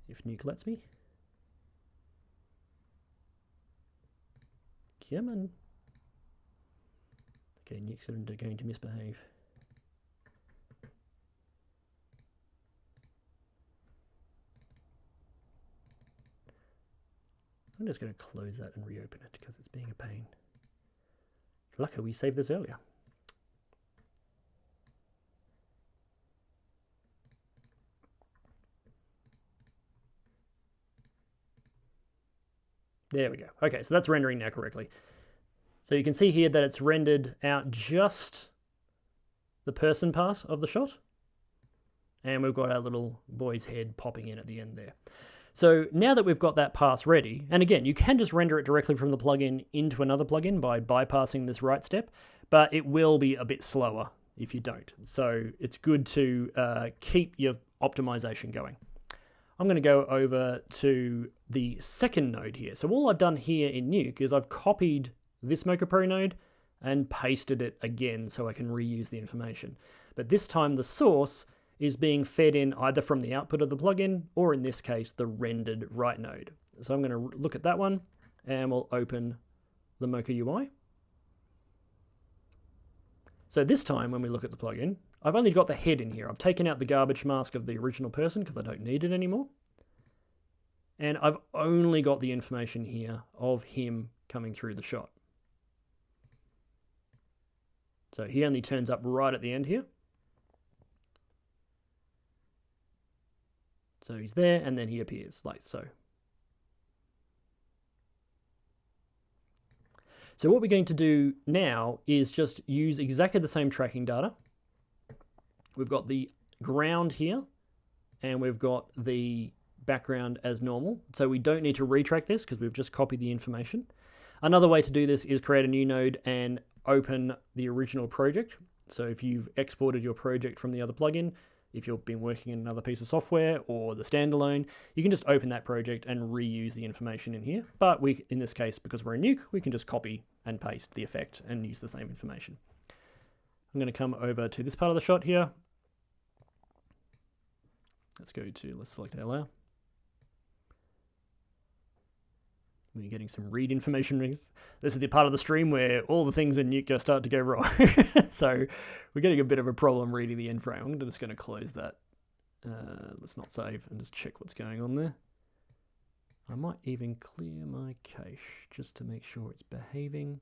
if Nuke lets me. Come on. Okay, Nuke's going to misbehave. I'm just going to close that and reopen it because it's being a pain. Luckily we saved this earlier. There we go. Okay, so that's rendering now correctly. So you can see here that it's rendered out just the person part of the shot. And we've got our little boy's head popping in at the end there. So now that we've got that pass ready, and again, you can just render it directly from the plugin into another plugin by bypassing this right step, but it will be a bit slower if you don't. So it's good to keep your optimization going. I'm going to go over to the second node here. So all I've done here in Nuke is I've copied this Mocha Pro node and pasted it again so I can reuse the information. But this time the source is being fed in either from the output of the plugin or in this case the rendered right node. So I'm going to look at that one and we'll open the Mocha UI. So this time when we look at the plugin, I've only got the head in here. I've taken out the garbage mask of the original person because I don't need it anymore. And I've only got the information here of him coming through the shot. So he only turns up right at the end here. So he's there and then he appears like so. So what we're going to do now is just use exactly the same tracking data. We've got the ground here and we've got the background as normal. So we don't need to retrack this because we've just copied the information. Another way to do this is create a new node and open the original project. So if you've exported your project from the other plugin, if you've been working in another piece of software or the standalone, you can just open that project and reuse the information in here. But we, in this case, because we're in Nuke, we can just copy and paste the effect and use the same information. I'm going to come over to this part of the shot here. Let's select allow. We're getting some read information. This is the part of the stream where all the things in Nuke start to go wrong. So we're getting a bit of a problem reading the end frame. I'm just going to close that. Let's not save and just check what's going on there. I might even clear my cache just to make sure it's behaving.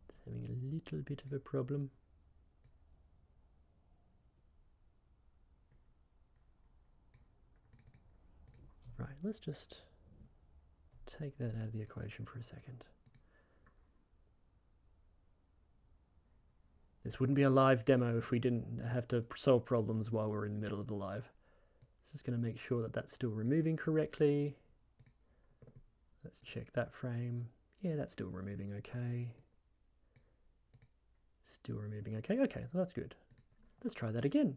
It's having a little bit of a problem. Right, let's just take that out of the equation for a second. This wouldn't be a live demo if we didn't have to solve problems while we're in the middle of the live. Just going to make sure that that's still removing correctly. Let's check that frame. Yeah, that's still removing okay. Still removing okay. Okay, well, that's good. Let's try that again.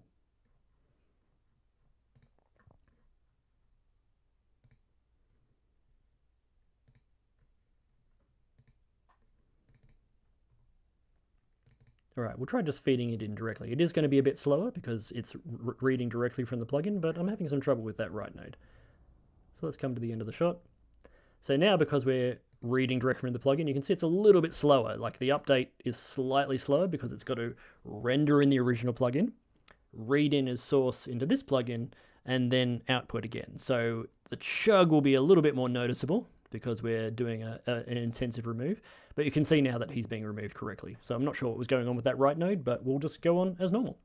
All right, we'll try just feeding it in directly. It is going to be a bit slower because it's reading directly from the plugin, but I'm having some trouble with that right node. So let's come to the end of the shot. So now because we're reading directly from the plugin, you can see it's a little bit slower. Like the update is slightly slower because it's got to render in the original plugin, read in as source into this plugin, and then output again. So the chug will be a little bit more noticeable because we're doing an intensive remove, but you can see now that he's being removed correctly. So I'm not sure what was going on with that right node, but we'll just go on as normal.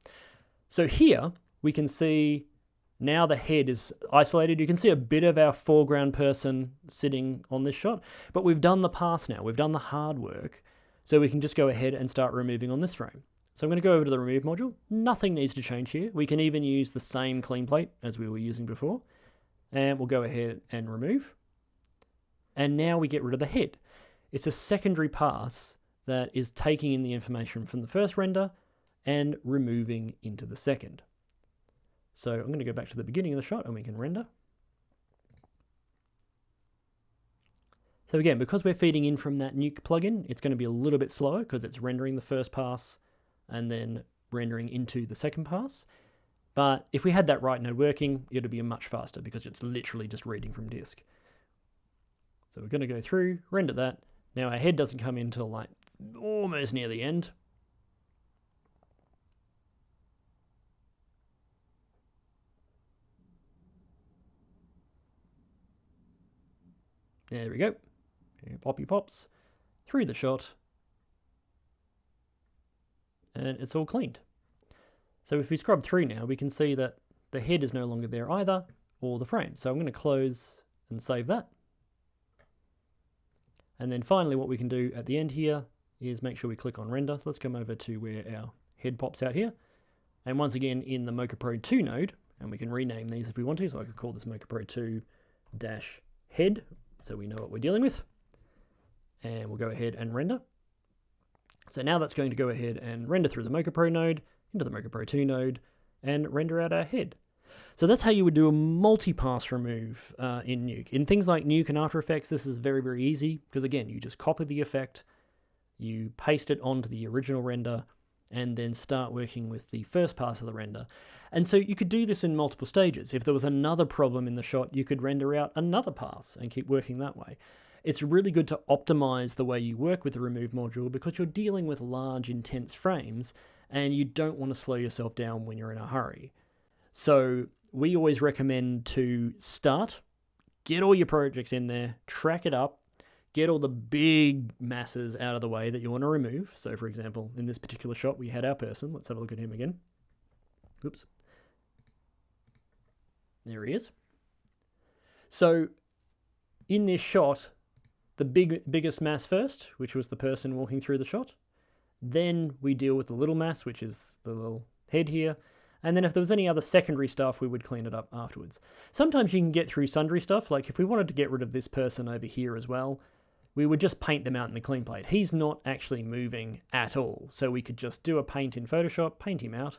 So here we can see now the head is isolated. You can see a bit of our foreground person sitting on this shot, but we've done the pass now. We've done the hard work, so we can just go ahead and start removing on this frame. So I'm going to go over to the remove module. Nothing needs to change here. We can even use the same clean plate as we were using before, and we'll go ahead and remove. And now we get rid of the head. It's a secondary pass that is taking in the information from the first render and removing into the second. So I'm going to go back to the beginning of the shot and we can render. So again, because we're feeding in from that Nuke plugin, it's going to be a little bit slower because it's rendering the first pass and then rendering into the second pass. But if we had that right node working, it would be much faster because it's literally just reading from disk. So we're going to go through, render that. Now our head doesn't come in until like almost near the end. There we go. Poppy pops through the shot. And it's all cleaned. So if we scrub through now, we can see that the head is no longer there either, or the frame. So I'm going to close and save that. And then finally what we can do at the end here is make sure we click on render. So let's come over to where our head pops out here. And once again in the Mocha Pro 2 node, and we can rename these if we want to, so I could call this Mocha Pro 2-head, so we know what we're dealing with. And we'll go ahead and render. So now that's going to go ahead and render through the Mocha Pro node, into the Mocha Pro 2 node, and render out our head. So that's how you would do a multi-pass remove in Nuke. In things like Nuke and After Effects, this is very, very easy, because again, you just copy the effect, you paste it onto the original render, and then start working with the first pass of the render. And so you could do this in multiple stages. If there was another problem in the shot, you could render out another pass and keep working that way. It's really good to optimize the way you work with the remove module because you're dealing with large, intense frames, and you don't want to slow yourself down when you're in a hurry. So we always recommend to start, get all your projects in there, track it up, get all the big masses out of the way that you want to remove. So for example, in this particular shot, we had our person. Let's have a look at him again. Oops. There he is. So in this shot, the biggest mass first, which was the person walking through the shot. Then we deal with the little mass, which is the little head here. And then if there was any other secondary stuff, we would clean it up afterwards. Sometimes you can get through sundry stuff. Like if we wanted to get rid of this person over here as well, we would just paint them out in the clean plate. He's not actually moving at all. So we could just do a paint in Photoshop, paint him out,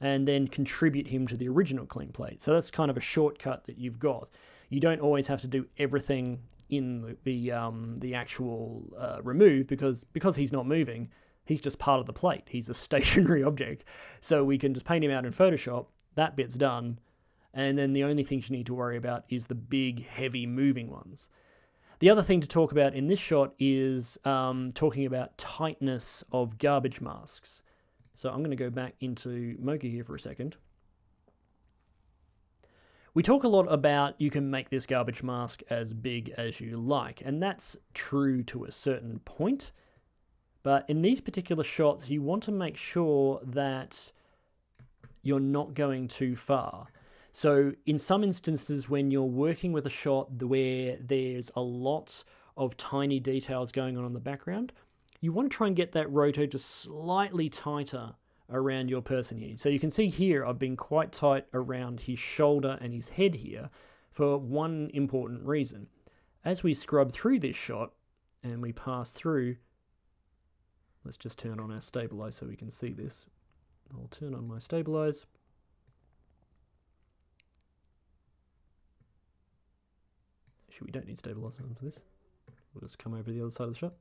and then contribute him to the original clean plate. So that's kind of a shortcut that you've got. You don't always have to do everything in the actual remove because he's not moving. He's just part of the plate. He's a stationary object. So we can just paint him out in Photoshop. That bit's done. And then the only things you need to worry about is the big, heavy moving ones. The other thing to talk about in this shot is talking about tightness of garbage masks. So I'm going to go back into Mocha here for a second. We talk a lot about you can make this garbage mask as big as you like, and that's true to a certain point. But in these particular shots, you want to make sure that you're not going too far. So in some instances, when you're working with a shot where there's a lot of tiny details going on in the background, you want to try and get that roto just slightly tighter around your person here. So you can see here I've been quite tight around his shoulder and his head here for one important reason. As we scrub through this shot and we pass through, let's just turn on our stabilize so we can see this. I'll turn on my stabilize. Actually, we don't need stabilizer for this. We'll just come over to the other side of the shot.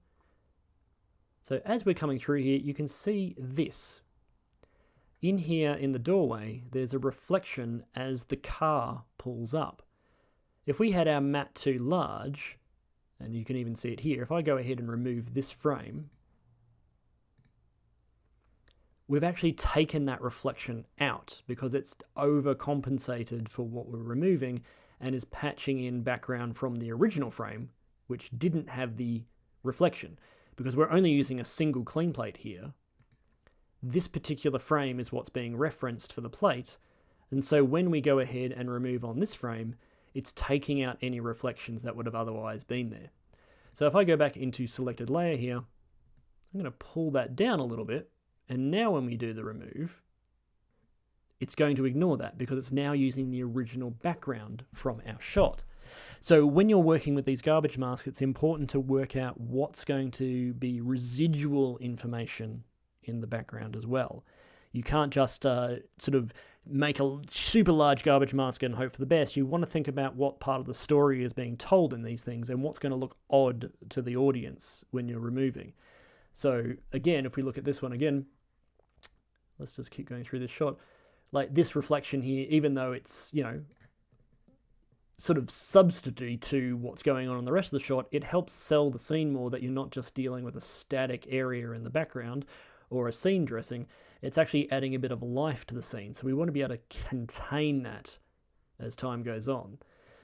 So as we're coming through here, you can see this. In here in the doorway, there's a reflection as the car pulls up. If we had our matte too large, and you can even see it here, if I go ahead and remove this frame, we've actually taken that reflection out because it's overcompensated for what we're removing and is patching in background from the original frame, which didn't have the reflection. Because we're only using a single clean plate here, this particular frame is what's being referenced for the plate, and so when we go ahead and remove on this frame, it's taking out any reflections that would have otherwise been there. So if I go back into selected layer here, I'm going to pull that down a little bit, and now when we do the remove, it's going to ignore that because it's now using the original background from our shot. So when you're working with these garbage masks, it's important to work out what's going to be residual information in the background as well. You can't just sort of make a super large garbage mask and hope for the best. You want to think about what part of the story is being told in these things and what's going to look odd to the audience when you're removing. So again, if we look at this one again, let's just keep going through this shot. Like this reflection here, even though it's, you know, sort of substitute to what's going on in the rest of the shot, it helps sell the scene more that you're not just dealing with a static area in the background or a scene dressing. It's actually adding a bit of life to the scene. So we want to be able to contain that as time goes on.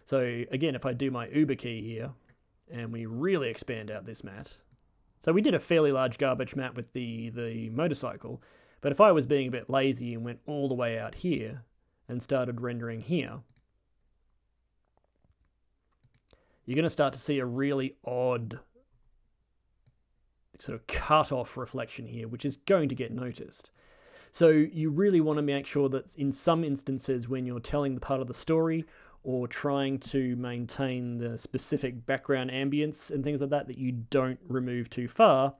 So again, if I do my Uber key here and we really expand out this matte, so we did a fairly large garbage matte with the motorcycle, but if I was being a bit lazy and went all the way out here and started rendering here, you're going to start to see a really odd sort of cut-off reflection here, which is going to get noticed. So you really want to make sure that in some instances when you're telling the part of the story or trying to maintain the specific background ambience and things like that, that you don't remove too far,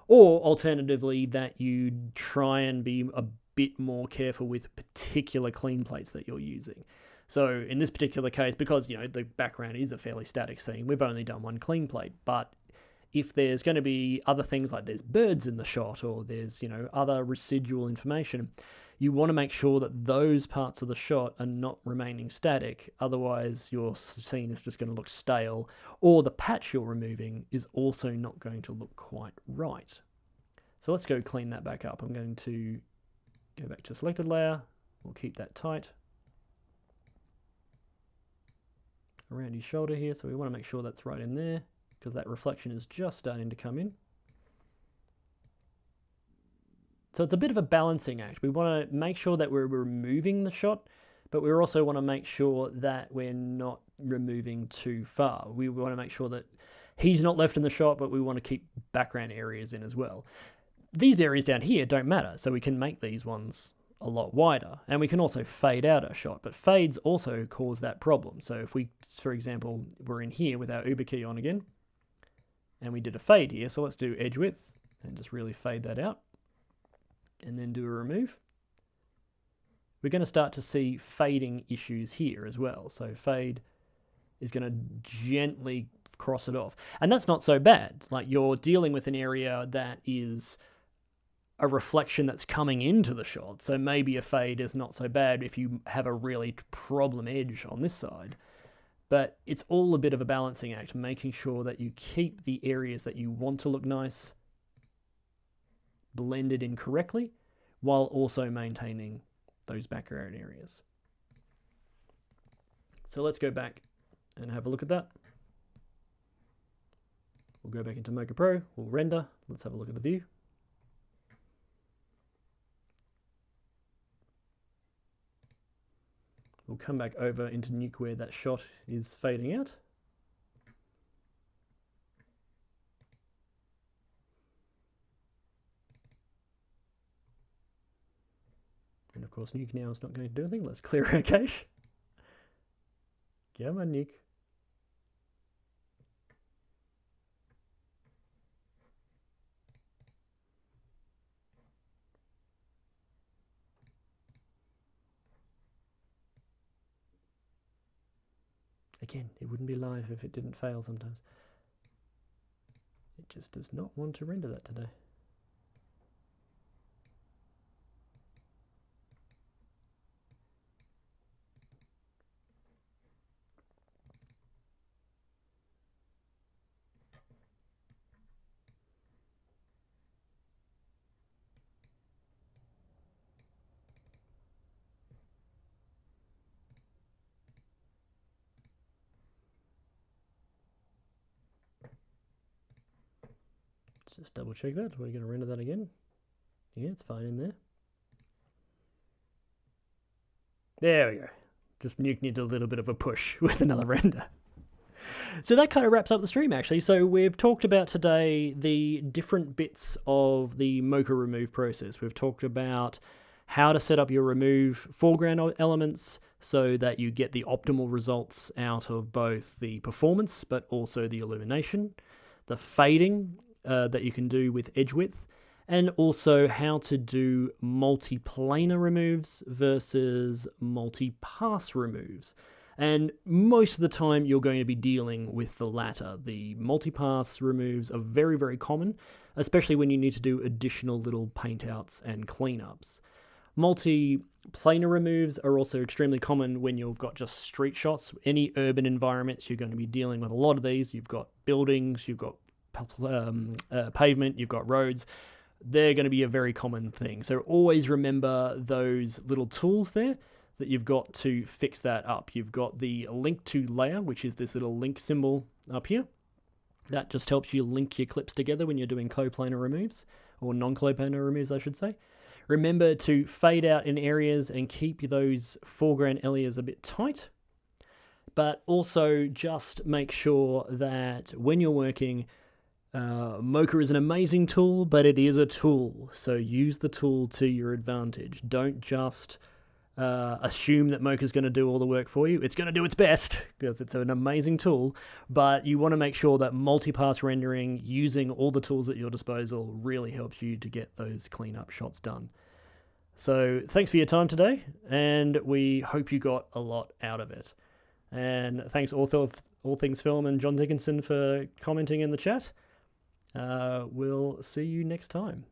or alternatively that you try and be a bit more careful with particular clean plates that you're using. So in this particular case, because, you know, the background is a fairly static scene, we've only done one clean plate. But if there's going to be other things like there's birds in the shot or there's, you know, other residual information, you want to make sure that those parts of the shot are not remaining static. Otherwise, your scene is just going to look stale, or the patch you're removing is also not going to look quite right. So let's go clean that back up. I'm going to go back to selected layer. We'll keep that tight around his shoulder here, so we want to make sure that's right in there because that reflection is just starting to come in. So it's a bit of a balancing act. We want to make sure that we're removing the shot, but we also want to make sure that we're not removing too far. We want to make sure that he's not left in the shot, but we want to keep background areas in as well. These areas down here don't matter, so we can make these ones a lot wider, and we can also fade out our shot, but fades also cause that problem. So if we, for example, we're in here with our Uber key on again, and we did a fade here, so let's do edge width and just really fade that out, and then do a remove. We're going to start to see fading issues here as well. So fade is going to gently cross it off, and that's not so bad. Like, you're dealing with an area that is a reflection that's coming into the shot, so maybe a fade is not so bad if you have a really problem edge on this side. But it's all a bit of a balancing act, making sure that you keep the areas that you want to look nice blended in correctly, while also maintaining those background areas. So let's go back and have a look at that. We'll go back into Mocha Pro, we'll render, let's have a look at the view. We'll come back over into Nuke where that shot is fading out. of course, Nuke now is not going to do anything. Let's clear our cache. Come on, Nuke. Again, it wouldn't be live if it didn't fail sometimes. It just does not want to render that today. Just double check that. We're going to render that again. Yeah, it's fine in there. There we go. Just Nuke needed a little bit of a push with another render. So that kind of wraps up the stream, actually. So we've talked about today the different bits of the Mocha Remove process. We've talked about how to set up your remove foreground elements so that you get the optimal results out of both the performance but also the illumination, the fading that you can do with edge width, and also how to do multi-planar removes versus multi-pass removes. And most of the time you're going to be dealing with the latter. The multi-pass removes are very, very common, especially when you need to do additional little paint outs and cleanups. Multi-planar removes are also extremely common when you've got just street shots. Any urban environments, you're going to be dealing with a lot of these. You've got buildings, you've got pavement, you've got roads. They're going to be a very common thing. So always remember those little tools there that you've got to fix that up. You've got the link to layer, which is this little link symbol up here. That just helps you link your clips together when you're doing coplanar removes, or non-coplanar removes, I should say. Remember to fade out in areas and keep those foreground areas a bit tight. But also just make sure that when you're working, Mocha is an amazing tool, but it is a tool. So use the tool to your advantage. Don't just assume that Mocha is going to do all the work for you. It's going to do its best because it's an amazing tool, but you want to make sure that multi-pass rendering using all the tools at your disposal really helps you to get those cleanup shots done. So thanks for your time today, and we hope you got a lot out of it. And thanks All Things Film and John Dickinson for commenting in the chat. We'll see you next time.